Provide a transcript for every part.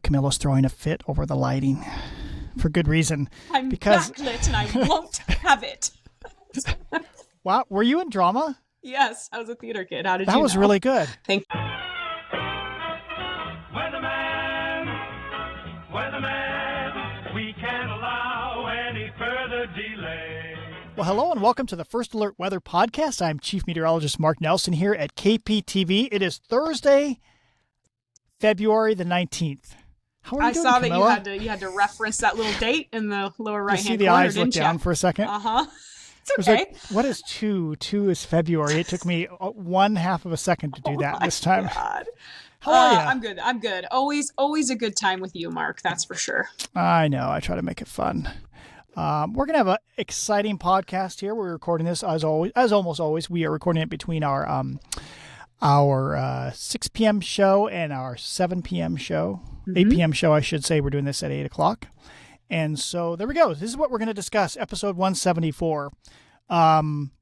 Camilla's throwing a fit over the lighting for good reason. I'm backlit and I won't have it. Wow, were you in drama? Yes, I was a theater kid. How did you know? That was really good. Thank you. Weatherman, we can't allow any further delay. Well, hello and welcome to the First Alert Weather Podcast. I'm Chief Meteorologist Mark Nelson here at KPTV. It is Thursday, February the 19th. How are you doing, I saw Camilla? that you had to reference that little date in the lower right hand corner. You see the eyes look down for a second? Uh-huh. It It's okay. was like, what is 2? 2 is February. It took me 1/2 of a second to do that this time. God. How are you? I'm good. Always a good time with you, Mark. That's for sure. I know. I try to make it fun. We're going to have an exciting podcast here. We're recording this as almost always. We are recording it between our 6 p.m. show and our 7 p.m. show. 8 p.m. show, I should say. We're doing this at 8 o'clock. And so there we go. This is what we're going to discuss. Episode 174.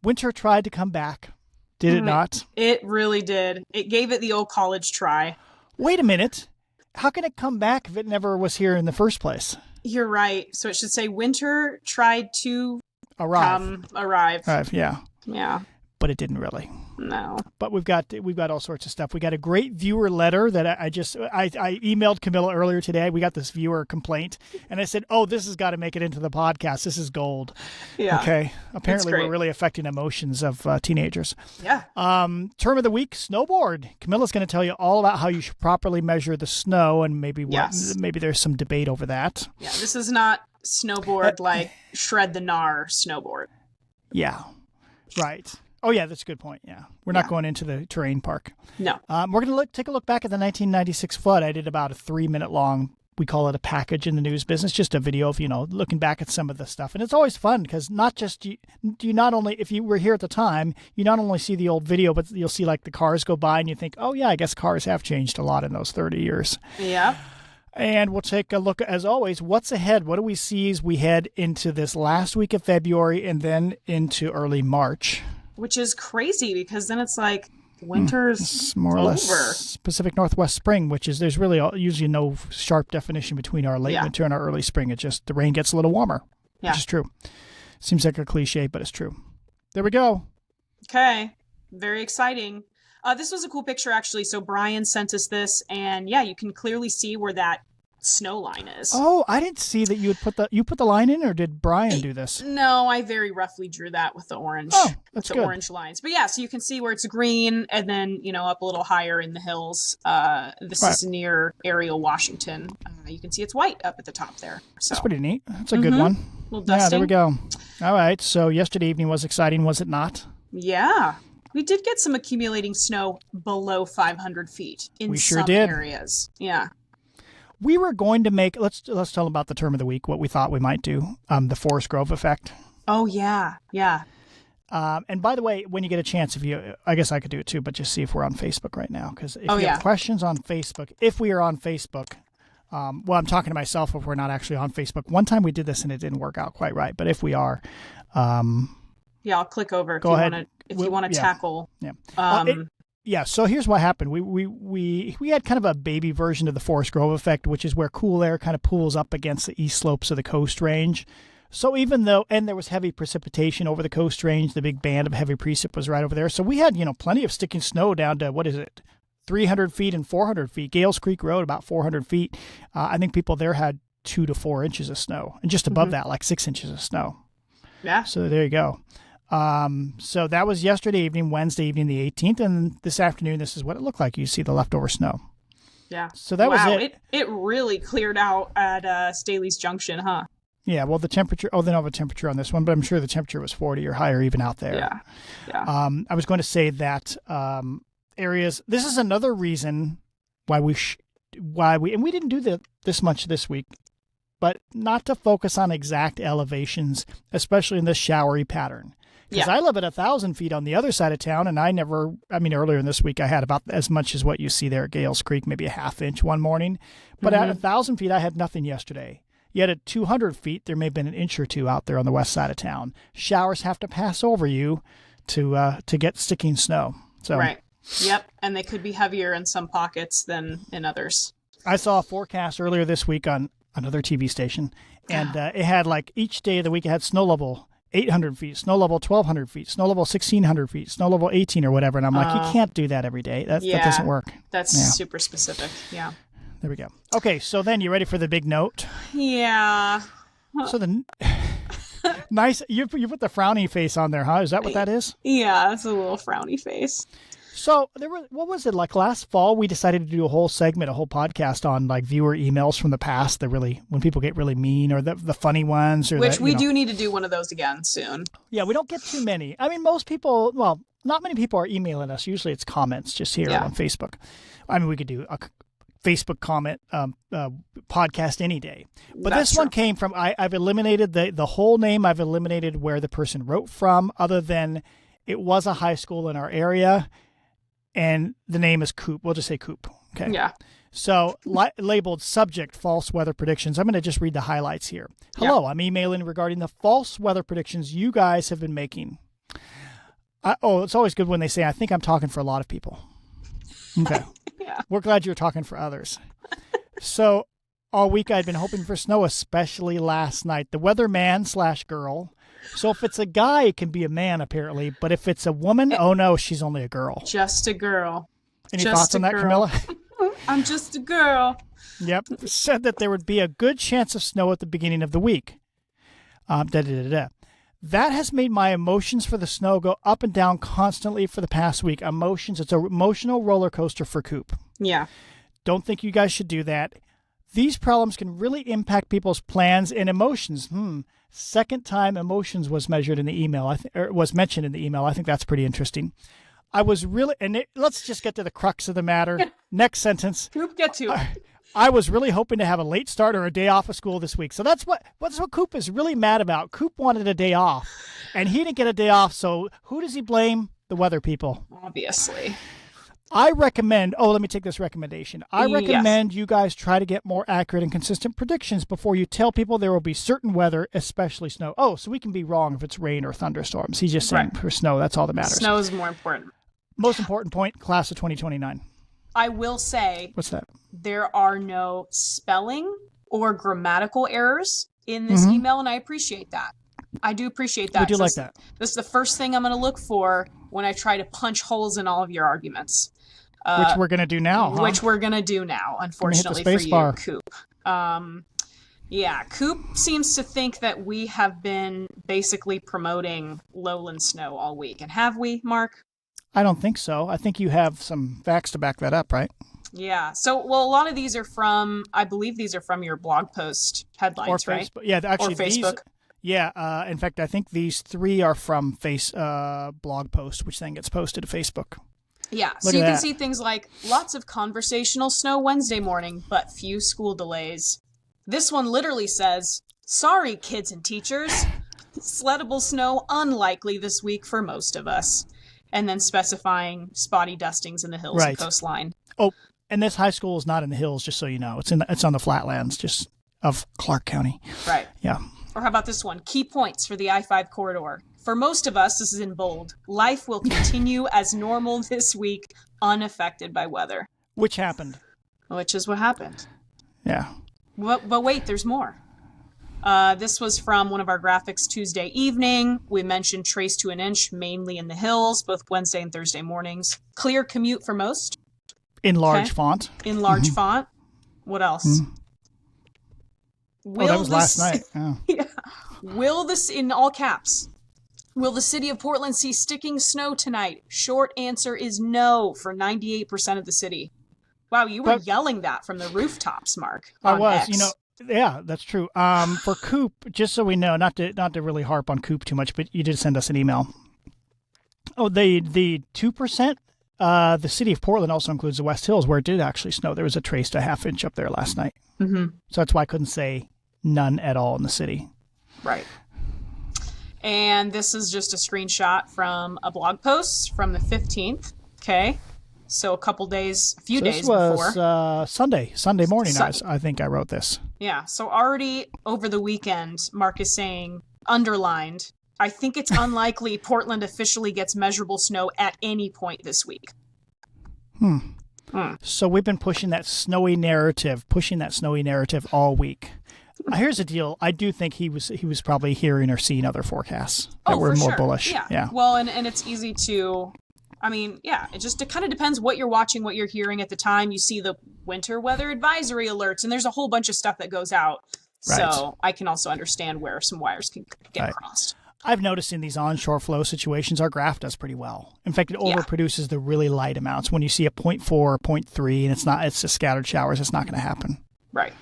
Winter tried to come back. Did it not? It really did. It gave it the old college try. Wait a minute. How can it come back if it never was here in the first place? You're right. So it should say winter tried to arrive. Yeah. Yeah. But it didn't really. No. But we've got all sorts of stuff. We got a great viewer letter that I emailed Camilla earlier today. We got this viewer complaint, and I said, "Oh, this has got to make it into the podcast. This is gold." Yeah. Okay. Apparently, we're really affecting emotions of teenagers. Yeah. Term of the week: snowboard. Camilla's going to tell you all about how you should properly measure the snow, and maybe maybe there's some debate over that. Yeah. This is not snowboard like shred the gnar snowboard. Yeah. Right. Oh, yeah, that's a good point. Yeah. We're not going into the terrain park. No. We're going to take a look back at the 1996 flood. I did about a 3-minute long, we call it a package in the news business, just a video of, looking back at some of the stuff. And it's always fun because if you were here at the time, you not only see the old video, but you'll see like the cars go by and you think, oh, yeah, I guess cars have changed a lot in those 30 years. Yeah. And we'll take a look, as always, what's ahead? What do we see as we head into this last week of February and then into early March? Which is crazy because then it's like winter's it's more or less Pacific Northwest spring, which is there's really usually no sharp definition between our late winter and our early spring. It's just the rain gets a little warmer, which is true. Seems like a cliche, but it's true. There we go. Okay. Very exciting. This was a cool picture, actually. So Brian sent us this, and you can clearly see where that snow line is. Oh, I didn't see that you put the line in, or did Brian do this? No, I very roughly drew that with the orange. Oh, that's good. Orange lines. But so you can see where it's green, and then up a little higher in the hills. This is near Ariel, Washington. You can see it's white up at the top there. So that's pretty neat. That's a good one. A little dusting. Yeah, there we go. All right. So yesterday evening was exciting, was it not? Yeah. We did get some accumulating snow below 500 feet in some areas. Yeah. We were going to make, let's tell them about the term of the week, what we thought we might do, the Forest Grove effect. Oh, yeah. Yeah. And by the way, when you get a chance, I guess I could do it too, but just see if we're on Facebook right now. Because if you have questions on Facebook, if we are on Facebook, I'm talking to myself if we're not actually on Facebook. One time we did this and it didn't work out quite right. But if we are... I'll click over if you want to tackle... Yeah. So here's what happened. We had kind of a baby version of the Forest Grove effect, which is where cool air kind of pools up against the east slopes of the Coast Range. So even though, and there was heavy precipitation over the Coast Range, the big band of heavy precip was right over there. So we had, plenty of sticking snow down to, 300 feet and 400 feet. Gales Creek Road, about 400 feet. I think people there had 2 to 4 inches of snow. And just above that, like 6 inches of snow. Yeah. So there you go. So that was yesterday evening, Wednesday evening, the 18th. And this afternoon, this is what it looked like. You see the leftover snow. Yeah. So that was it. It really cleared out at Staley's Junction, huh? Yeah. Well, the temperature, they don't have a temperature on this one, but I'm sure the temperature was 40 or higher even out there. Yeah. Yeah. I was going to say that areas, this is another reason why we didn't do this much this week, but not to focus on exact elevations, especially in this showery pattern. Because I live at 1,000 feet on the other side of town, and earlier in this week, I had about as much as what you see there at Gales Creek, maybe a ½ inch one morning. But at 1,000 feet, I had nothing yesterday. Yet at 200 feet, there may have been an inch or two out there on the west side of town. Showers have to pass over you to get sticking snow. So right. Yep. And they could be heavier in some pockets than in others. I saw a forecast earlier this week on another TV station, and it had like each day of the week it had snow level 800 feet, snow level 1,200 feet, snow level 1,600 feet, snow level 18 or whatever. And I'm like, you can't do that every day. That doesn't work. That's super specific. Yeah. There we go. Okay, so then you ready for the big note? Yeah. So the nice, you put the frowny face on there, huh? Is that what that is? Yeah, it's a little frowny face. So what was it, like last fall? We decided to do a whole segment, a whole podcast on like viewer emails from the past. When people get really mean, or the funny ones, or which we do need to do one of those again soon. Yeah, we don't get too many. I mean, most people, well, not many people are emailing us. Usually, it's comments just here on Facebook. I mean, we could do a Facebook comment podcast any day, but this one came from. I've eliminated the whole name. I've eliminated where the person wrote from, other than it was a high school in our area. And the name is Coop. We'll just say Coop. Okay. Yeah. So labeled subject false weather predictions. I'm going to just read the highlights here. Hello, I'm emailing regarding the false weather predictions you guys have been making. It's always good when they say, I think I'm talking for a lot of people. Okay. Yeah. We're glad you're talking for others. So all week I'd been hoping for snow, especially last night. The weatherman/girl. So if it's a guy, it can be a man, apparently. But if it's a woman, oh no, she's only a girl. Just a girl. Any thoughts on that, Camilla? I'm just a girl. Yep. Said that there would be a good chance of snow at the beginning of the week. That has made my emotions for the snow go up and down constantly for the past week. It's an emotional roller coaster for Coop. Yeah. Don't think you guys should do that. These problems can really impact people's plans and emotions. Second time emotions was measured in the email. Was mentioned in the email. I think that's pretty interesting. I was really, let's just get to the crux of the matter. Next sentence. Coop, get to it. I was really hoping to have a late start or a day off of school this week. So that's what Coop is really mad about. Coop wanted a day off, and he didn't get a day off. So who does he blame? The weather people. Obviously. I recommend, let me take this recommendation. I recommend you guys try to get more accurate and consistent predictions before you tell people there will be certain weather, especially snow. So we can be wrong if it's rain or thunderstorms. He's just saying for snow, that's all that matters. Snow is more important. Most important point, class of 2029. I will say. What's that? There are no spelling or grammatical errors in this email, and I appreciate that. I do appreciate that. We do like that. This is the first thing I'm going to look for when I try to punch holes in all of your arguments. Which we're going to do now, huh? Which we're going to do now, unfortunately for you, Coop. Coop seems to think that we have been basically promoting lowland snow all week. And have we, Mark? I don't think so. I think you have some facts to back that up, right? Yeah. So, a lot of these are I believe these are from your blog post headlines, right? Yeah, actually, or Facebook. In fact, I think these 3 are from blog post, which then gets posted to Facebook. Yeah, so you can see things like lots of conversational snow Wednesday morning, but few school delays. This one literally says, sorry, kids and teachers. Sleddable snow unlikely this week for most of us. And then specifying spotty dustings in the hills and coastline. Oh, and this high school is not in the hills, just so you know. It's on the flatlands just of Clark County. Right. Yeah. Or how about this one? Key points for the I-5 corridor. For most of us, this is in bold. Life will continue as normal this week, unaffected by weather. Which happened. Which is what happened. Yeah. But wait, there's more. This was from one of our graphics Tuesday evening. We mentioned trace to an inch, mainly in the hills, both Wednesday and Thursday mornings. Clear commute for most. In large font. In large font. What else? That was last night. Oh. Yeah. Will this, in all caps, will the city of Portland see sticking snow tonight? Short answer is no for 98% of the city. Wow, you were yelling that from the rooftops, Mark. I was, X. Yeah, that's true. For Coop, just so we know, not to really harp on Coop too much, but you did send us an email. Oh, the 2%, the city of Portland also includes the West Hills, where it did actually snow. There was a trace to 1/2 inch up there last night. So that's why I couldn't say none at all in the city. Right. And this is just a screenshot from a blog post from the 15th. Okay. So a few days before. This was Sunday morning, I think I wrote this. Yeah. So already over the weekend, Mark is saying, underlined, I think it's unlikely Portland officially gets measurable snow at any point this week. So we've been pushing that snowy narrative all week. Here's the deal. I do think he was probably hearing or seeing other forecasts that were more bullish. Yeah. Well, and it's easy to, it kind of depends what you're watching, what you're hearing at the time. You see the winter weather advisory alerts, and there's a whole bunch of stuff that goes out. Right. So I can also understand where some wires can get crossed. I've noticed in these onshore flow situations, our graph does pretty well. In fact, it overproduces the really light amounts. When you see a 0.4 or 0.3 and it's just scattered showers, it's not going to happen. Right.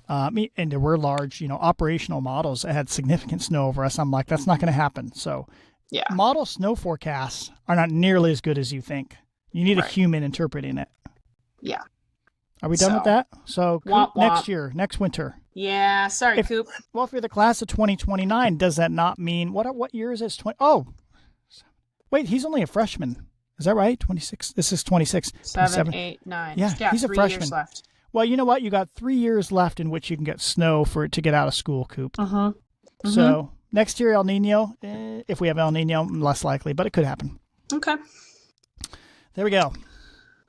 And there were large, operational models that had significant snow over us. I'm like, that's not going to happen. So model snow forecasts are not nearly as good as you think. You need a human interpreting it. Yeah. Are we done with that? So Coop, next winter. Yeah, sorry, Coop. Well, if you're the class of 2029, does that not mean, what year is this? Wait, he's only a freshman. Is that right? 26. This is 26. 7, 8, 9. Yeah, he's a freshman. 3 years left. Well, you know what? You got 3 years left in which you can get snow to get out of school, Coop. So next year, El Nino, if we have El Nino, less likely, but it could happen. Okay. There we go.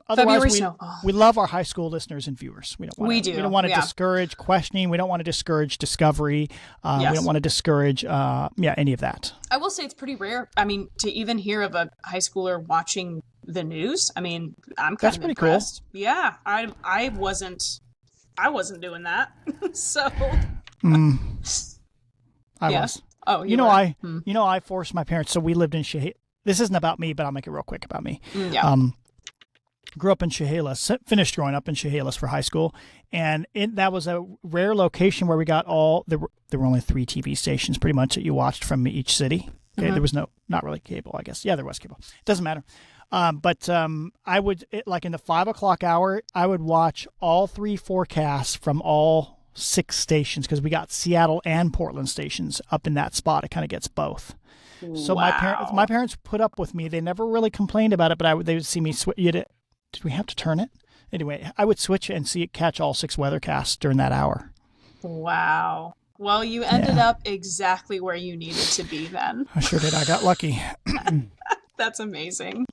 Otherwise, we love our high school listeners and viewers. We don't want to discourage questioning. We don't want to discourage discovery. We don't want to discourage any of that. I will say it's pretty rare. I mean, to even hear of a high schooler watching the news. I mean, I'm kind of impressed. Cool. Yeah, I wasn't doing that. So I was. Oh, I forced my parents. So we lived in Chehalis. This isn't about me, but I'll make it real quick about me. Grew up in Chehalis, finished growing up in Chehalis for high school, and that was a rare location where we got there were only 3 TV stations pretty much that you watched from each city. Okay, there was not really cable, I guess. Yeah, there was cable. Doesn't matter. But I would, like in the 5 o'clock hour, I would watch all 3 forecasts from all 6 stations because we got Seattle and Portland stations up in that spot. It kind of gets both. So my parents put up with me. They never really complained about it, but they would see me switch. Did we have to turn it? Anyway, I would switch and catch all 6 weathercasts during that hour. Wow. Well, you ended up exactly where you needed to be then. I sure did. I got lucky. That's amazing.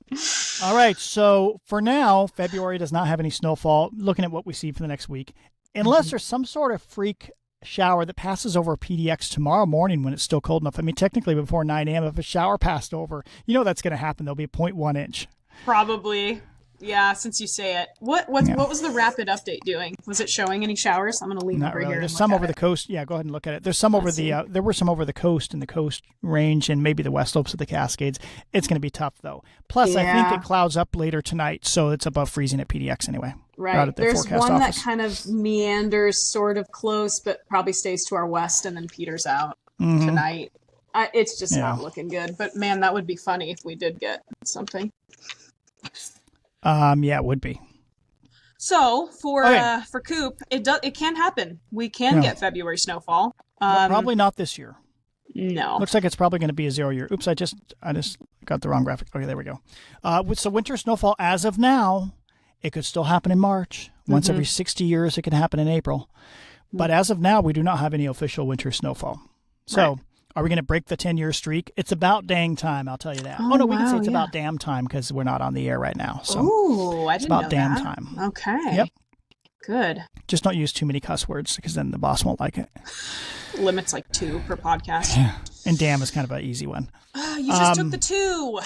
All right. So for now, February does not have any snowfall. Looking at what we see for the next week, unless there's some sort of freak shower that passes over PDX tomorrow morning when it's still cold enough. I mean, technically before 9 a.m., if a shower passed over, that's going to happen. There'll be a 0.1 inch. Probably. Yeah, since you say it. What was the rapid update doing? Was it showing any showers? I'm going to leave over here. There's some over the coast. Yeah, go ahead and look at it. There's some over there were some over the coast in the Coast Range and maybe the west slopes of the Cascades. It's going to be tough though. Plus, I think it clouds up later tonight, so it's above freezing at PDX anyway. Right. There's one that kind of meanders sort of close, but probably stays to our west and then peters out tonight. It's just not looking good. But man, that would be funny if we did get something. It would be. So for Coop, it can happen. We can get February snowfall. Probably not this year. No. Looks like it's probably going to be a 0 year. Oops, I just got the wrong graphic. Okay, there we go. So winter snowfall as of now, it could still happen in March. Once every 60 years, it can happen in April. But as of now, we do not have any official winter snowfall. So are we going to break the 10-year streak? It's about dang time, I'll tell you that. We can say it's about damn time because we're not on the air right now. So I didn't know it's about damn that. time. Okay. Yep. Good. Just don't use too many cuss words because then the boss won't like it. Limits like 2 per podcast. Yeah. And damn is kind of an easy one. You just took the 2.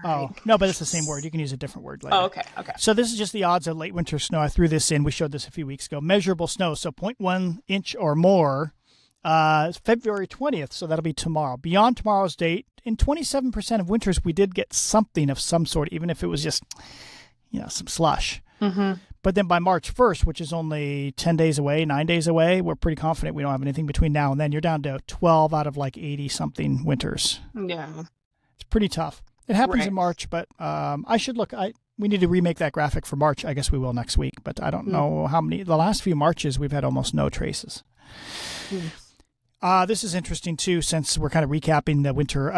Oh, no, but it's the same word. You can use a different word later. Oh, okay. So this is just the odds of late winter snow. I threw this in. We showed this a few weeks ago. Measurable snow, so 0.1 inch or more. February 20th, so that'll be tomorrow. Beyond tomorrow's date, in 27% of winters, we did get something of some sort, even if it was just, some slush. But then by March 1st, which is only 10 days away, 9 days away, we're pretty confident we don't have anything between now and then. You're down to 12 out of like 80-something winters. Yeah. It's pretty tough. It happens in March, but I should look. We need to remake that graphic for March. I guess we will next week, but I don't know how many. The last few Marches, we've had almost no traces. This is interesting, too, since we're kind of recapping the winter.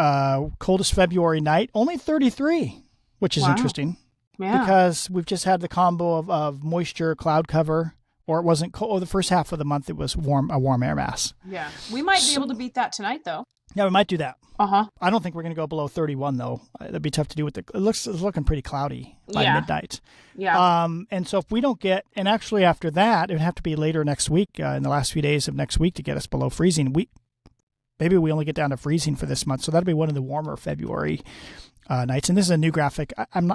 Coldest February night, only 33, which is interesting. Yeah. Because we've just had the combo of moisture, cloud cover, or it wasn't cold. The first half of the month, it was a warm air mass. Yeah. We might be able to beat that tonight, though. Yeah, we might do that. Uh-huh. I don't think we're going to go below 31, though. That'd be tough to do with it's looking pretty cloudy by midnight. Yeah. And so if we don't get, and actually after that, it would have to be later next week, in the last few days of next week to get us below freezing. Maybe we only get down to freezing for this month. So that'll be one of the warmer February nights. And this is a new graphic. I'm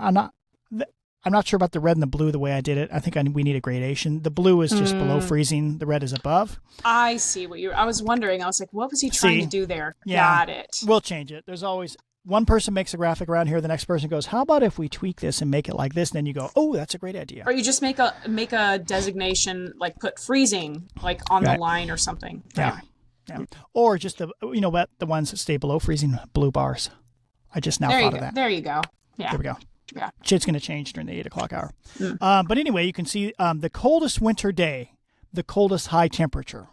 not sure about the red and the blue the way I did it. I think we need a gradation. The blue is just below freezing. The red is above. I see I was wondering. I was like, what was he trying to do there? Yeah, Got it. We'll change it. There's always one person makes a graphic around here. The next person goes, how about if we tweak this and make it like this? And then you go, oh, that's a great idea. Or you just make a designation, like put freezing like on the line or something. Yeah. Or just the ones that stay below freezing, blue bars. I just now thought of that. There you go. Yeah. There we go. Yeah. Shit's going to change during the 8 o'clock hour. But anyway, you can see the coldest winter day, the coldest high temperature.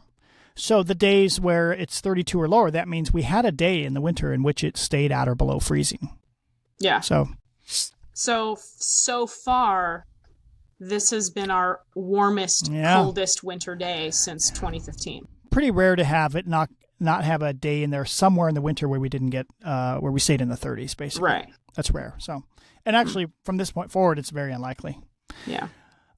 So the days where it's 32 or lower, that means we had a day in the winter in which it stayed at or below freezing. Yeah. So far, this has been our warmest, coldest winter day since 2015. Pretty rare to have it not have a day in there somewhere in the winter where we didn't get where we stayed in the 30s, basically. Right. That's rare. So, and actually, from this point forward, it's very unlikely. Yeah.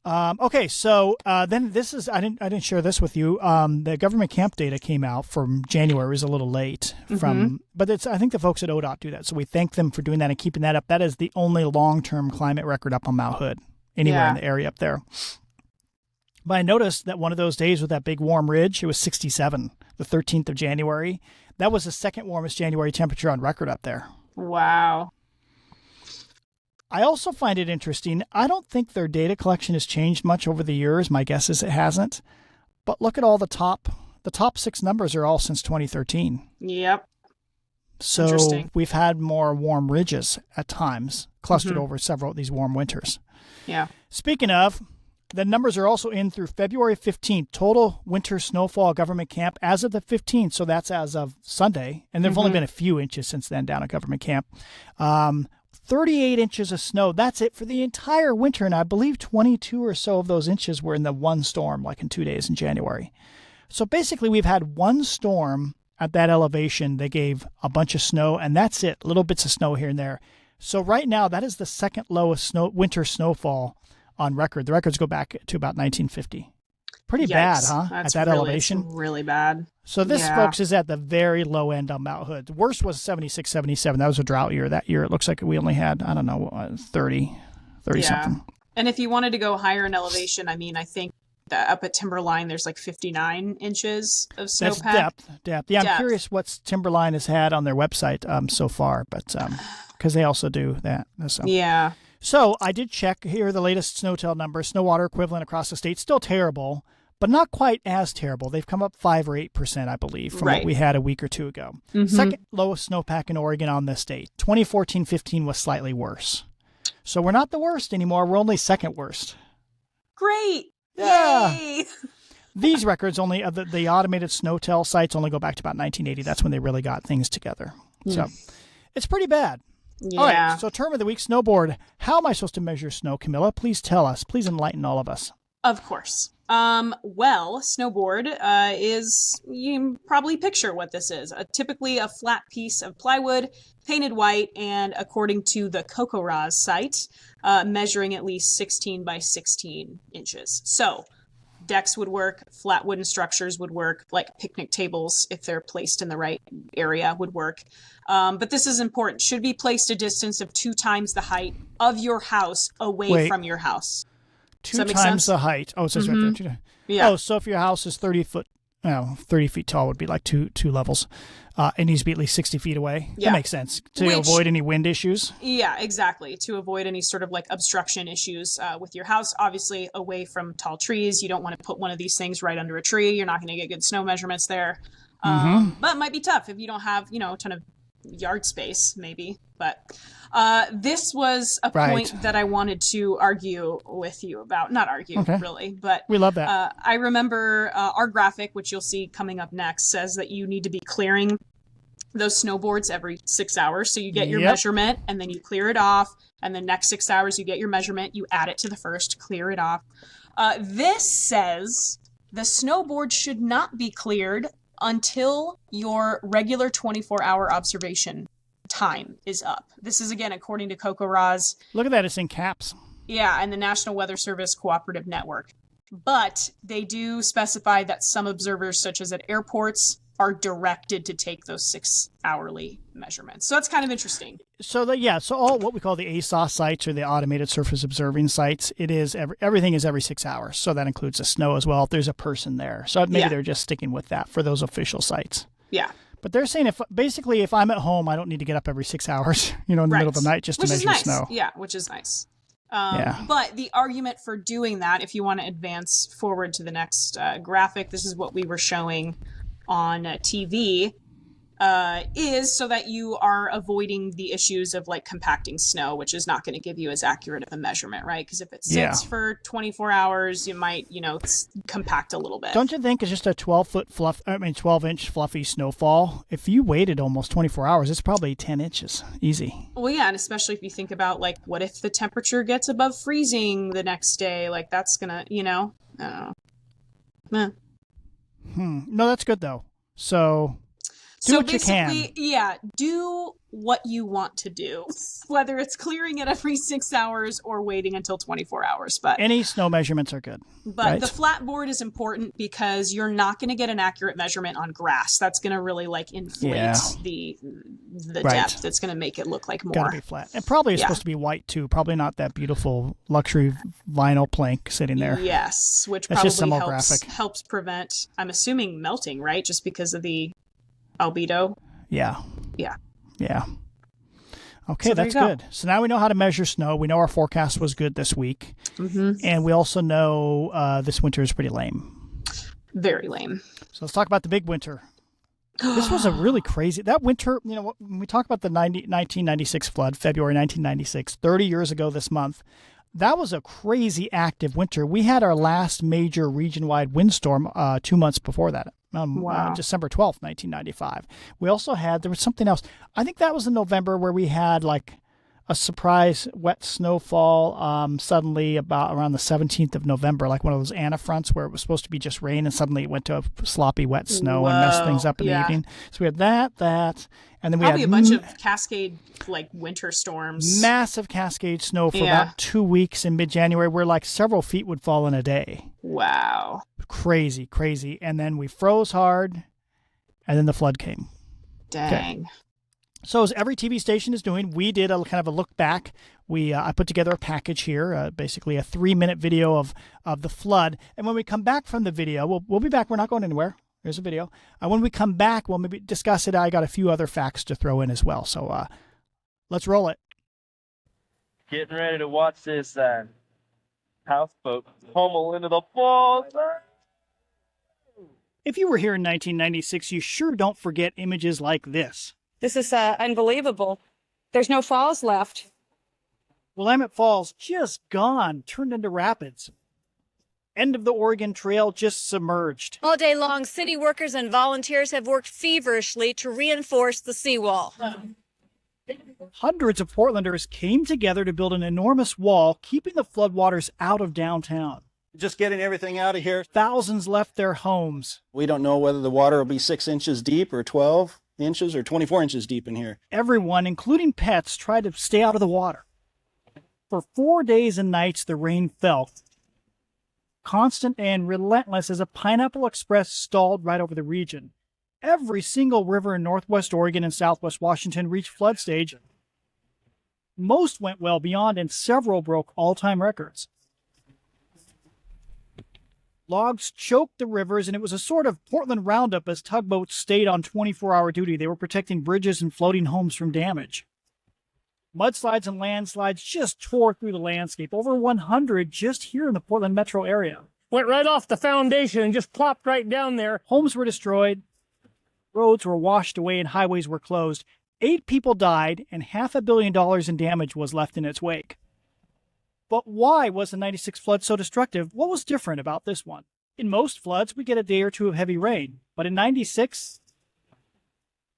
Okay, so then this is I didn't share this with you. The government camp data came out from January. It was a little late but I think the folks at ODOT do that. So we thank them for doing that and keeping that up. That is the only long-term climate record up on Mount Hood anywhere in the area up there. But I noticed that one of those days with that big warm ridge, it was 67, the 13th of January. That was the second warmest January temperature on record up there. Wow. I also find it interesting. I don't think their data collection has changed much over the years. My guess is it hasn't. But look at all the top 6 numbers are all since 2013. Yep. So we've had more warm ridges at times clustered over several of these warm winters. Yeah. Speaking of, the numbers are also in through February 15th. Total winter snowfall government camp as of the 15th. So that's as of Sunday. And there have only been a few inches since then down at government camp. 38 inches of snow. That's it for the entire winter. And I believe 22 or so of those inches were in the one storm, like in 2 days in January. So basically, we've had one storm at that elevation that gave a bunch of snow, and that's it. Little bits of snow here and there. So right now, that is the second lowest winter snowfall on record. The records go back to about 1950. Pretty bad, huh? That's at that elevation. Really bad. So this, folks, is at the very low end on Mount Hood. The worst was 76, 77. That was a drought year. That year, it looks like we only had, 30 something. And if you wanted to go higher in elevation, I mean, I think that up at Timberline, there's like 59 inches of snowpack. That's depth. Yeah, I'm curious what Timberline has had on their website so far, but because they also do that. So. Yeah. So I did check here the latest SNOTEL numbers. Snow water equivalent across the state, still terrible, but not quite as terrible. They've come up 5 or 8%, I believe, from what we had a week or two ago. Second lowest snowpack in Oregon on this date. 2014-15 was slightly worse. So we're not the worst anymore. We're only second worst. Great. Yeah. Yay. These records only, the automated SNOTEL sites only go back to about 1980. That's when they really got things together. So it's pretty bad. Yeah. All right, so term of the week, snowboard. How am I supposed to measure snow, Camilla? Please tell us. Please enlighten all of us. Of course. Well, snowboard is, you can probably picture what this is. Typically a flat piece of plywood, painted white, and according to the CocoRa's site, measuring at least 16 by 16 inches. So decks would work, flat wooden structures would work, like picnic tables, if they're placed in the right area, would work. But this is important. Should be placed a distance of 2 times the height of your house away from your house. 2 times the height. Oh, it says right there. Yeah. Oh, so if your house is 30 feet tall would be like two levels. It needs to be at least 60 feet away. Yeah. That makes sense to avoid any wind issues. Yeah, exactly. To avoid any sort of like obstruction issues with your house, obviously away from tall trees. You don't want to put one of these things right under a tree. You're not going to get good snow measurements there. But it might be tough if you don't have, a ton of yard space, maybe. But this was a point that I wanted to argue with you about. Not argue, really, but we love that. I remember our graphic, which you'll see coming up next, says that you need to be clearing those snowboards every 6 hours. So you get your measurement and then you clear it off. And the next 6 hours, you get your measurement, you add it to the first, clear it off. This says the snowboard should not be cleared until your regular 24-hour observation time is up. This is, again, according to CocoRa's. Look at that. It's in caps. Yeah, and the National Weather Service Cooperative Network. But they do specify that some observers, such as at airports, are directed to take those 6-hourly measurements. So that's kind of interesting. So all what we call the ASOS sites, or the automated surface observing sites, it is everything is every 6 hours. So that includes the snow as well, if there's a person there. So maybe they're just sticking with that for those official sites. Yeah. But they're saying if I'm at home, I don't need to get up every 6 hours, in the middle of the night just to measure snow. Yeah, which is nice. But the argument for doing that, if you want to advance forward to the next graphic, this is what we were showing on TV, is so that you are avoiding the issues of like compacting snow, which is not going to give you as accurate of a measurement, right? Because if it sits for 24 hours, you might, compact a little bit. Don't you think it's just a 12-inch fluffy snowfall? If you waited almost 24 hours, it's probably 10 inches. Easy. Well, yeah, and especially if you think about, like, what if the temperature gets above freezing the next day? Like, that's going to, I don't know. No, that's good, though. So do what you can. Yeah, do what you want to do, whether it's clearing it every 6 hours or waiting until 24 hours. But any snow measurements are good. But the flat board is important because you're not going to get an accurate measurement on grass. That's going to really inflate the depth. It's going to make it look like more. Got to be flat. And probably it's supposed to be white too. Probably not that beautiful luxury vinyl plank sitting there. Yes, which That's probably helps prevent, I'm assuming, melting, right? Just because of the albedo. Yeah. Okay, So that's good. So now we know how to measure snow. We know our forecast was good this week. Mm-hmm. And we also know this winter is pretty lame. Very lame. So let's talk about the big winter. This was a really crazy... That winter, when we talk about the 1996 flood, February 1996, 30 years ago this month, that was a crazy active winter. We had our last major region-wide windstorm 2 months before that. December 12th, 1995. We also there was something else. I think that was in November where we had like a surprise wet snowfall suddenly around the 17th of November, like one of those Anna fronts where it was supposed to be just rain and suddenly it went to a sloppy wet snow and messed things up in the evening. So we had that. And then we had a bunch of cascade winter storms. Massive cascade snow for about 2 weeks in mid-January where like several feet would fall in a day. Wow. Crazy. And then we froze hard and then the flood came. Dang. Okay. So as every TV station is doing, we did a kind of a look back. I put together a package here, basically a 3-minute video of the flood. And when we come back from the video, we'll be back. We're not going anywhere. There's a video. When we come back, we'll maybe discuss it. I got a few other facts to throw in as well. So let's roll it. Getting ready to watch this houseboat pummel into the falls. If you were here in 1996, you sure don't forget images like this. This is unbelievable. There's no falls left. Willamette Falls just gone, turned into rapids. End of the Oregon Trail just submerged. All day long, city workers and volunteers have worked feverishly to reinforce the seawall. Hundreds of Portlanders came together to build an enormous wall, keeping the floodwaters out of downtown. Just getting everything out of here. Thousands left their homes. We don't know whether the water will be 6 inches deep or 12 inches or 24 inches deep in here. Everyone, including pets, tried to stay out of the water. For 4 days and nights, the rain fell. Constant and relentless as a Pineapple Express stalled right over the region. Every single river in northwest Oregon and southwest Washington reached flood stage. Most went well beyond, and several broke all-time records. Logs choked the rivers, and it was a sort of Portland roundup as tugboats stayed on 24-hour duty. They were protecting bridges and floating homes from damage. Mudslides and landslides just tore through the landscape. Over 100 just here in the Portland metro area. Went right off the foundation and just plopped right down there. Homes were destroyed. Roads were washed away and highways were closed. 8 people died, and $500 million in damage was left in its wake. But why was the 96 flood so destructive? What was different about this one? In most floods, we get a day or two of heavy rain. But in 96,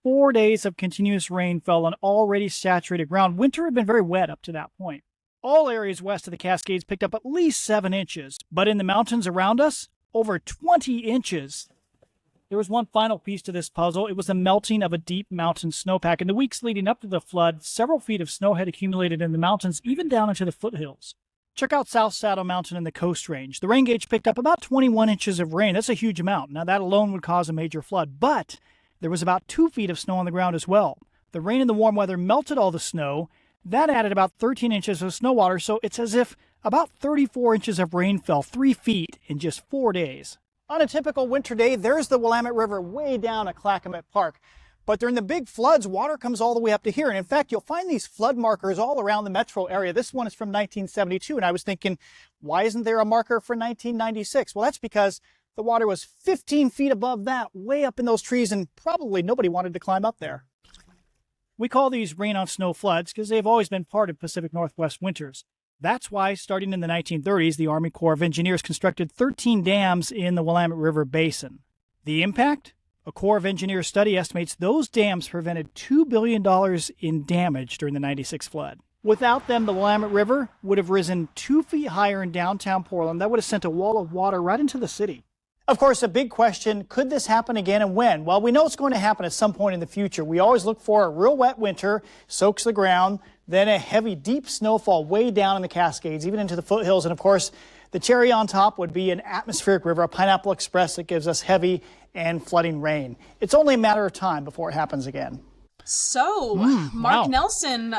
4 days of continuous rain fell on already saturated ground. Winter had been very wet up to that point. All areas west of the Cascades picked up at least 7 inches. But in the mountains around us, over 20 inches. There was one final piece to this puzzle. It was the melting of a deep mountain snowpack. In the weeks leading up to the flood, several feet of snow had accumulated in the mountains, even down into the foothills. Check out South Saddle Mountain in the Coast Range. The rain gauge picked up about 21 inches of rain. That's a huge amount. Now, that alone would cause a major flood, but there was about 2 feet of snow on the ground as well. The rain and the warm weather melted all the snow. That added about 13 inches of snow water, so it's as if about 34 inches of rain fell 3 feet in just 4 days. On a typical winter day, there's the Willamette River way down at Clackamas Park. But during the big floods, water comes all the way up to here. And in fact, you'll find these flood markers all around the metro area. This one is from 1972. And I was thinking, why isn't there a marker for 1996? Well, that's because the water was 15 feet above that, way up in those trees, and probably nobody wanted to climb up there. We call these rain on snow floods because they've always been part of Pacific Northwest winters. That's why, starting in the 1930s, the Army Corps of Engineers constructed 13 dams in the Willamette River Basin. The impact? A Corps of Engineers study estimates those dams prevented $2 billion in damage during the 96 flood. Without them, the Willamette River would have risen 2 feet higher in downtown Portland. That would have sent a wall of water right into the city. Of course, a big question, could this happen again and when? Well, we know it's going to happen at some point in the future. We always look for a real wet winter, soaks the ground, then a heavy, deep snowfall way down in the Cascades, even into the foothills. And of course, the cherry on top would be an atmospheric river, a Pineapple Express that gives us heavy and flooding rain. It's only a matter of time before it happens again. So, Mark wow. Nelson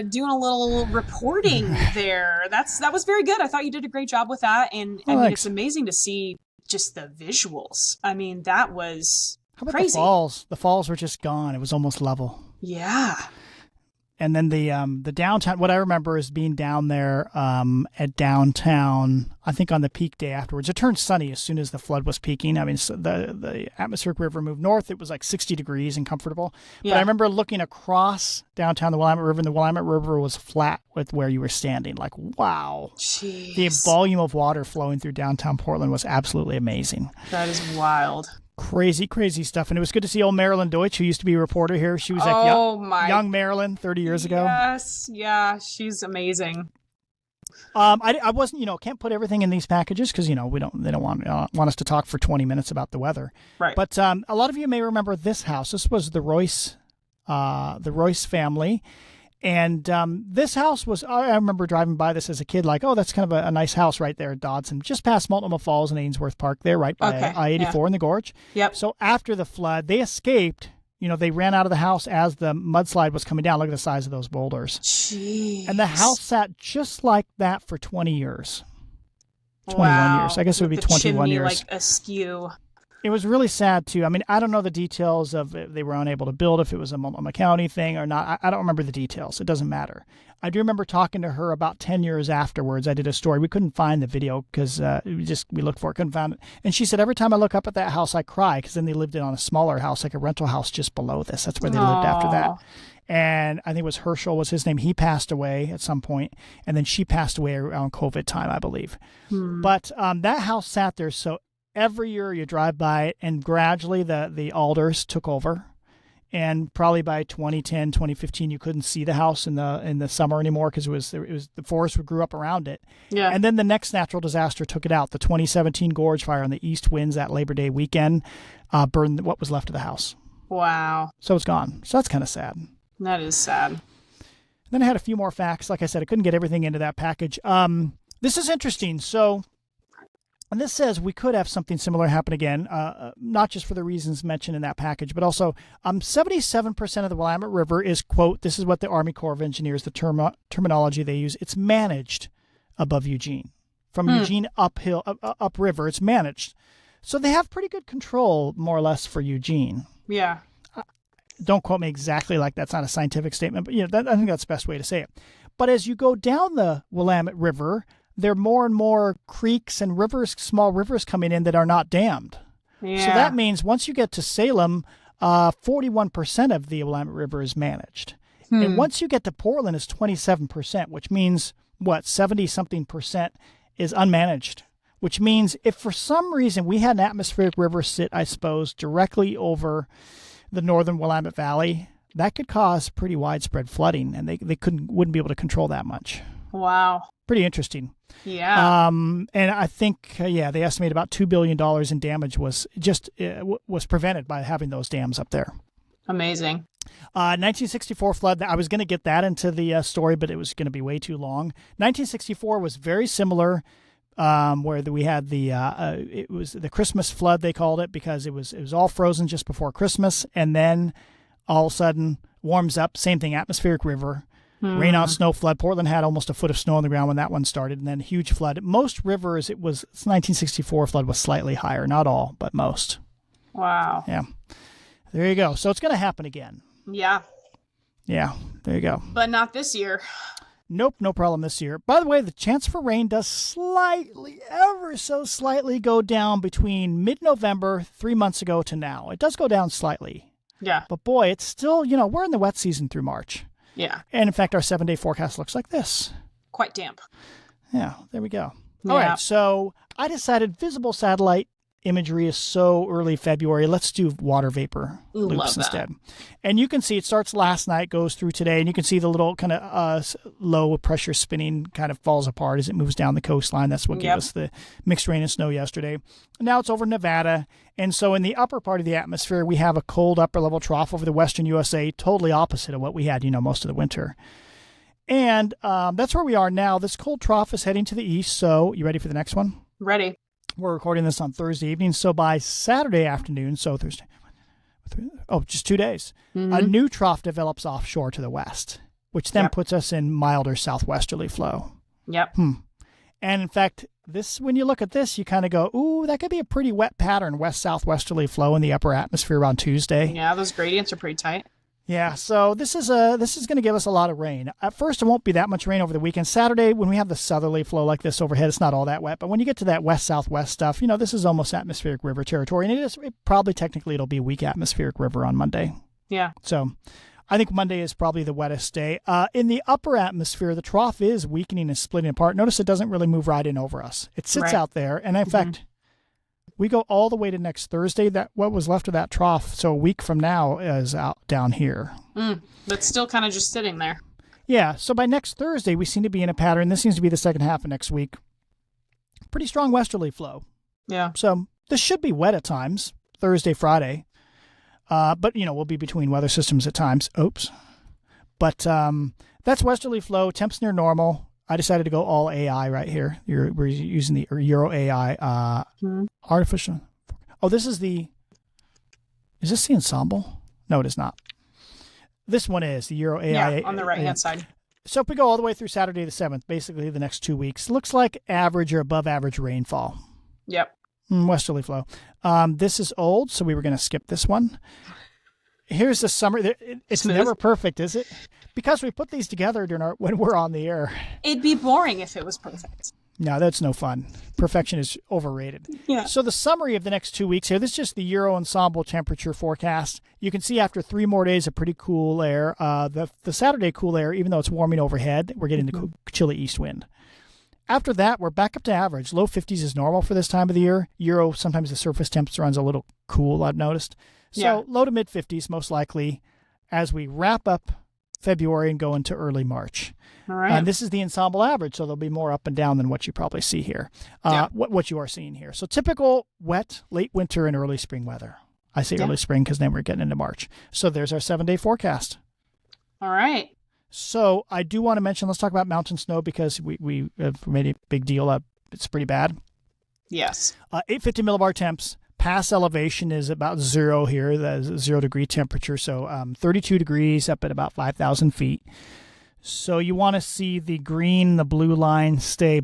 doing a little reporting there. That was very good. I thought you did a great job with that. And I mean, it's amazing to see just the visuals. I mean, that was crazy. The falls? The falls were just gone. It was almost level. Yeah. And then the downtown, what I remember is being down there at downtown, I think on the peak day afterwards. It turned sunny as soon as the flood was peaking. I mean, so the atmospheric river moved north. It was like 60 degrees and comfortable. Yeah. But I remember looking across downtown the Willamette River, and the Willamette River was flat with where you were standing. Like, wow. Jeez. The volume of water flowing through downtown Portland was absolutely amazing. That is wild. Crazy, crazy stuff. And it was good to see old Marilyn Deutsch, who used to be a reporter here. She was like young Marilyn 30 years ago. Yes, yeah, she's amazing. I wasn't, can't put everything in these packages because, they don't want us to talk for 20 minutes about the weather. Right. But a lot of you may remember this house. This was the Royce family. And this house was, I remember driving by this as a kid, like, oh, that's kind of a nice house right there at Dodson, just past Multnomah Falls and Ainsworth Park there, right by I-84 in the gorge. Yep. So after the flood, they escaped. They ran out of the house as the mudslide was coming down. Look at the size of those boulders. Jeez. And the house sat just like that for 20 years. 21 years. I guess it would be 21 chimney, years. Like askew. It was really sad, too. I mean, I don't know the details of if they were unable to build, if it was a Multnomah County thing or not. I don't remember the details. It doesn't matter. I do remember talking to her about 10 years afterwards. I did a story. We couldn't find the video because we looked for it, couldn't find it. And she said, every time I look up at that house, I cry because then they lived in on a smaller house, like a rental house just below this. That's where they lived after that. And I think it was Herschel was his name. He passed away at some point, and then she passed away around COVID time, I believe. But that house sat there, so every year you drive by it, and gradually the alders took over. And probably by 2010, 2015, you couldn't see the house in the summer anymore because it was the forest grew up around it. Yeah. And then the next natural disaster took it out. The 2017 gorge fire and the east winds that Labor Day weekend burned what was left of the house. Wow. So it's gone. So that's kind of sad. That is sad. Then I had a few more facts. Like I said, I couldn't get everything into that package. This is interesting. So, and this says we could have something similar happen again, not just for the reasons mentioned in that package, but also 77% of the Willamette River is, quote, this is what the Army Corps of Engineers, the terminology they use, it's managed above Eugene. From Eugene upriver, it's managed. So they have pretty good control, more or less, for Eugene. Yeah. Don't quote me exactly, like that's not a scientific statement, but I think that's the best way to say it. But as you go down the Willamette River, there are more and more creeks and rivers, small rivers coming in that are not dammed. Yeah. So that means once you get to Salem, 41% of the Willamette River is managed. And once you get to Portland, it's 27%, which means, 70-something percent is unmanaged. Which means if for some reason we had an atmospheric river sit, I suppose, directly over the northern Willamette Valley, that could cause pretty widespread flooding, and they wouldn't be able to control that much. Wow. Pretty interesting. Yeah. And I think, they estimate about $2 billion in damage was prevented by having those dams up there. Amazing. 1964 flood. I was going to get that into the story, but it was going to be way too long. 1964 was very similar, where we had it was the Christmas flood, they called it, because it was all frozen just before Christmas, and then all of a sudden warms up. Same thing, atmospheric river. Rain out, snow flood. Portland had almost a foot of snow on the ground when that one started, and then huge flood. Most rivers, it's 1964 flood was slightly higher. Not all, but most. Wow. Yeah. There you go. So it's going to happen again. Yeah. Yeah, there you go. But not this year. Nope, no problem this year. By the way, the chance for rain does slightly, ever so slightly, go down between mid-November, 3 months ago, to now. It does go down slightly. Yeah. But boy, it's still, we're in the wet season through March. Yeah. And in fact, our 7-day forecast looks like this. Quite damp. Yeah, there we go. Yeah. All right, so I decided visible satellite imagery is so early February. Let's do water vapor loops instead. And you can see it starts last night, goes through today, and you can see the little kind of low pressure spinning kind of falls apart as it moves down the coastline. That's what gave us the mixed rain and snow yesterday. Now it's over Nevada. And so in the upper part of the atmosphere, we have a cold upper level trough over the western USA, totally opposite of what we had, most of the winter. And that's where we are now. This cold trough is heading to the east. So you ready for the next one? Ready. We're recording this on Thursday evening. So by Saturday afternoon, so Thursday, just 2 days, a new trough develops offshore to the west, which then puts us in milder southwesterly flow. Yep. And in fact, when you look at this, you kind of go, ooh, that could be a pretty wet pattern, west-southwesterly flow in the upper atmosphere on Tuesday. Yeah, those gradients are pretty tight. Yeah, so this is going to give us a lot of rain. At first, it won't be that much rain over the weekend. Saturday, when we have the southerly flow like this overhead, it's not all that wet. But when you get to that west-southwest stuff, this is almost atmospheric river territory. And it'll be a weak atmospheric river on Monday. Yeah. So I think Monday is probably the wettest day. In the upper atmosphere, the trough is weakening and splitting apart. Notice it doesn't really move right in over us. It sits out there. And in fact, we go all the way to next Thursday. What was left of that trough, so a week from now, is out down here. But still kind of just sitting there. Yeah, so by next Thursday, we seem to be in a pattern. This seems to be the second half of next week. Pretty strong westerly flow. Yeah. So this should be wet at times, Thursday, Friday. But, we'll be between weather systems at times. Oops. But that's westerly flow, temps near normal. I decided to go all AI right here. We're using the Euro AI artificial. Oh, is this the ensemble? No, it is not. This one is the Euro AI. Yeah, on the right-hand side. So if we go all the way through Saturday the 7th, basically the next 2 weeks, looks like average or above average rainfall. Yep. Westerly flow. This is old, so we were going to skip this one. Here's the summer. It's never perfect, is it? Because we put these together when we're on the air. It'd be boring if it was perfect. No, that's no fun. Perfection is overrated. Yeah. So the summary of the next 2 weeks here, this is just the Euro ensemble temperature forecast. You can see after 3 more days of pretty cool air, the Saturday cool air, even though it's warming overhead, we're getting the chilly east wind. After that, we're back up to average. Low 50s is normal for this time of the year. Euro, sometimes the surface temperature runs a little cool, I've noticed. So low to mid 50s, most likely, as we wrap up February and go into early March. All right. And this is the ensemble average, so there'll be more up and down than what you probably see here, what you are seeing here. So typical wet, late winter and early spring weather. I say early spring because then we're getting into March. So there's our 7-day forecast. All right. So I do want to mention, let's talk about mountain snow because we have made a big deal of it's pretty bad. Yes. 850 millibar temps. Pass elevation is about 0 here, the 0 degree temperature. So 32 degrees up at about 5,000 feet. So you want to see the green, the blue line stay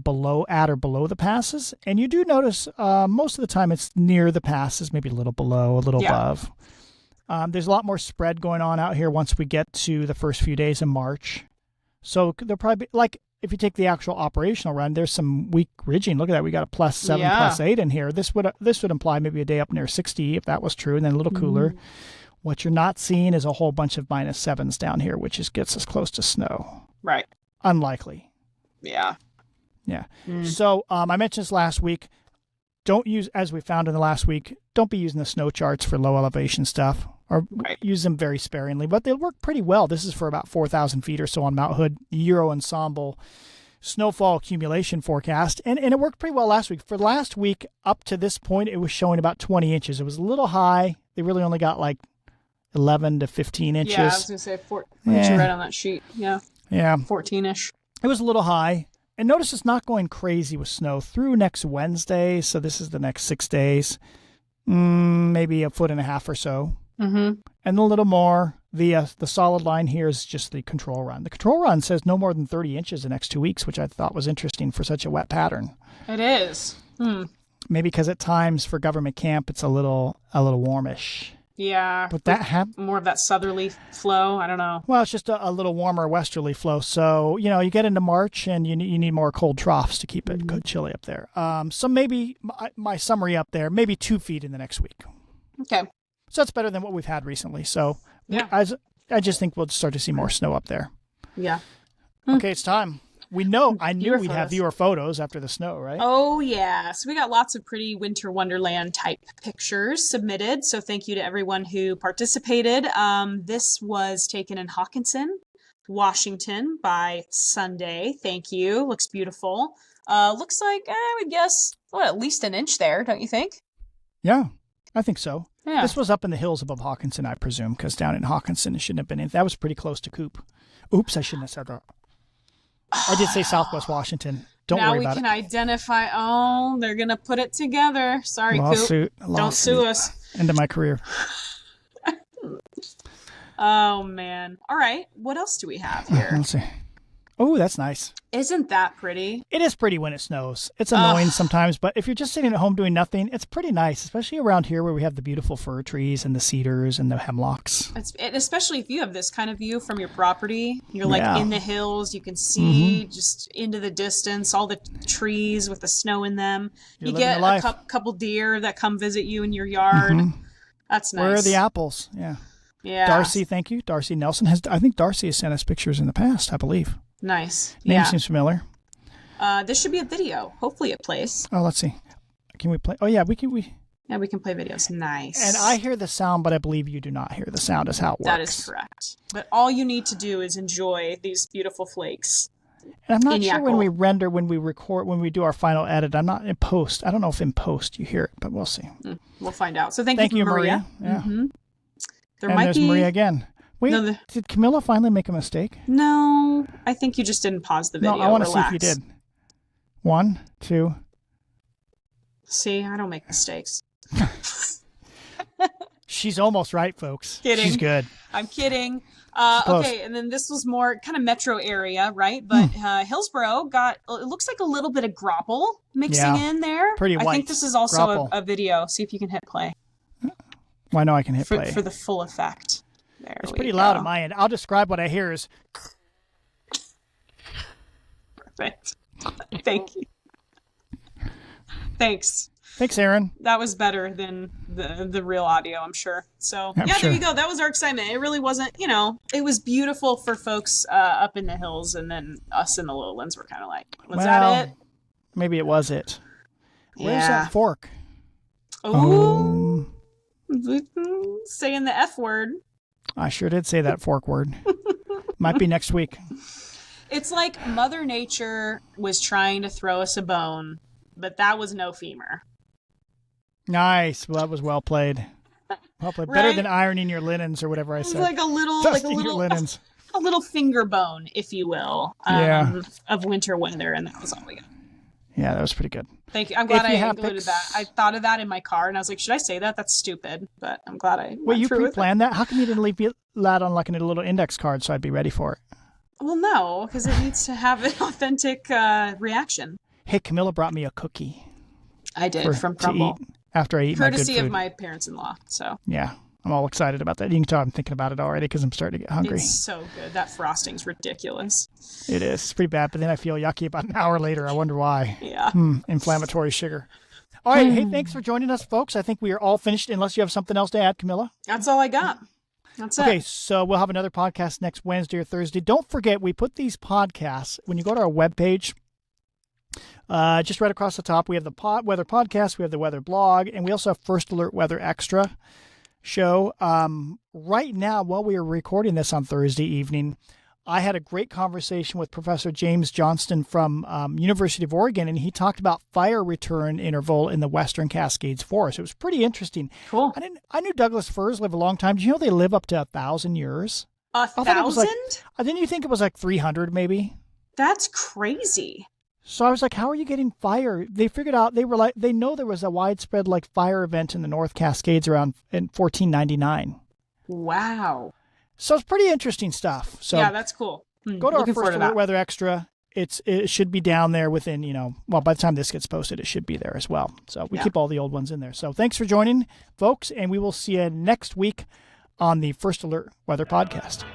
at or below the passes. And you do notice most of the time it's near the passes, maybe a little below, a little above. There's a lot more spread going on out here once we get to the first few days of March. So there'll probably be, like, if you take the actual operational run, there's some weak ridging. Look at that. We got a +7, +8 in here. This would imply maybe a day up near 60 if that was true, and then a little cooler. What you're not seeing is a whole bunch of -7s down here, which gets us close to snow. Right. Unlikely. Yeah. Yeah. So I mentioned this last week. Don't use, as we found in the last week, don't be using the snow charts for low elevation stuff, or use them very sparingly, but they'll work pretty well. This is for about 4,000 feet or so on Mount Hood, Euro ensemble snowfall accumulation forecast, and it worked pretty well last week. For last week, up to this point, it was showing about 20 inches. It was a little high. They really only got like 11 to 15 inches. Yeah, I was going to say, what you read on that sheet. Yeah. Yeah. 14-ish. It was a little high. And notice it's not going crazy with snow through next Wednesday, so this is the next 6 days. Maybe a foot and a half or so. Mm-hmm. And a little more. The solid line here is just the control run. The control run says no more than 30 inches the next 2 weeks, which I thought was interesting for such a wet pattern. It is. Maybe because at times for government camp it's a little warmish. Yeah. But that more of that southerly flow. I don't know. Well, it's just a little warmer westerly flow. So, you get into March and you need more cold troughs to keep it good chilly up there. So maybe my summary up there, maybe 2 feet in the next week. Okay. So that's better than what we've had recently. So yeah. I just think we'll start to see more snow up there. Yeah. Okay, it's time. I knew we'd have viewer photos after the snow, right? Oh, yeah. So we got lots of pretty winter wonderland type pictures submitted. So thank you to everyone who participated. This was taken in Hawkinson, Washington by Sunday. Thank you. Looks beautiful. Looks like, I would guess, at least an inch there, don't you think? Yeah, I think so. Yeah. This was up in the hills above Hawkinson, I presume, because down in Hawkinson it shouldn't have been in. That was pretty close to Coop. Oops, I shouldn't have said that. I did say Southwest Washington. Don't worry about it. Now we can identify. Oh, they're going to put it together. Sorry, Lawsuit. Coop. Don't sue us. End of my career. Oh, man. All right. What else do we have here? Let's see. Oh, that's nice. Isn't that pretty? It is pretty when it snows. It's annoying sometimes, but if you're just sitting at home doing nothing, it's pretty nice, especially around here where we have the beautiful fir trees and the cedars and the hemlocks. Especially if you have this kind of view from your property. You're like in the hills. You can see just into the distance all the trees with the snow in them. You get a couple deer that come visit you in your yard. That's nice. Where are the apples? Yeah. Yeah. Darcy, thank you. Darcy Nelson I think Darcy has sent us pictures in the past, I believe. Nice. Name seems familiar. This should be a video. Hopefully it plays. Oh, let's see. Can we play? Oh, yeah, we can. Yeah, we can play videos. Nice. And I hear the sound, but I believe you do not hear the sound is how it works. That is correct. But all you need to do is enjoy these beautiful flakes. And I'm not sure when we render, when we record, when we do our final edit. I'm not in post. I don't know if in post you hear it, but we'll see. We'll find out. So thank you, Maria. Yeah. There's Maria again. Wait, did Camilla finally make a mistake? No, I think you just didn't pause the video. No, I want to see if you did. 1, 2. See, I don't make mistakes. She's almost right, folks. Kidding. She's good. I'm kidding. Okay, and then this was more kind of metro area, right? But Hillsborough got, it looks like a little bit of grapple mixing in there. Pretty white. I think this is also a video. See if you can hit play. Well, I know I can hit play. For the full effect. It's pretty loud on my end. I'll describe what I hear is... Perfect. Thank you. Thanks. Thanks, Aaron. That was better than the real audio, I'm sure. So, there you go. That was our excitement. It really wasn't, it was beautiful for folks up in the hills, and then us in the lowlands were kind of like, was that it? Maybe it was it. Where's that fork? Oh. Saying the F word. I sure did say that fork word. Might be next week. It's like Mother Nature was trying to throw us a bone, but that was no femur. Nice. Well, that was well played. Well played. Right? Better than ironing your linens or whatever I said. Like a little, your linens. A little finger bone, if you will, of winter weather, and that was all we got. Yeah, that was pretty good. Thank you. I'm glad I included that. I thought of that in my car, and I was like, should I say that? That's stupid. But I'm glad I went you through pre-planned that? How come you didn't leave that on like a little index card so I'd be ready for it? Well, no, because it needs to have an authentic reaction. Hey, Camilla brought me a cookie. I did, from Crumble. After I eat my good food. Courtesy of my parents-in-law, so. Yeah, I'm all excited about that. You can tell I'm thinking about it already because I'm starting to get hungry. It's so good. That frosting's ridiculous. It is. It's pretty bad, but then I feel yucky about an hour later. I wonder why. Yeah. Inflammatory sugar. All right. Hey, thanks for joining us, folks. I think we are all finished unless you have something else to add, Camilla. That's all I got. That's it. Okay, so we'll have another podcast next Wednesday or Thursday. Don't forget, we put these podcasts, when you go to our webpage, just right across the top, we have the weather podcast, we have the weather blog, and we also have First Alert Weather Extra show. Right now, while we are recording this on Thursday evening, I had a great conversation with Professor James Johnston from University of Oregon, and he talked about fire return interval in the Western Cascades Forest. It was pretty interesting. Cool. I knew Douglas firs live a long time. Do you know they live up to 1,000 years? 1,000? Didn't you think it was like 300 maybe? That's crazy. So I was like, how are you getting fire? They figured out, they know there was a widespread like fire event in the North Cascades around in 1499. Wow. So it's pretty interesting stuff. So yeah, that's cool. Go to our First Alert Weather Extra. It should be down there within, by the time this gets posted, it should be there as well. So we keep all the old ones in there. So thanks for joining, folks, and we will see you next week on the First Alert Weather Podcast.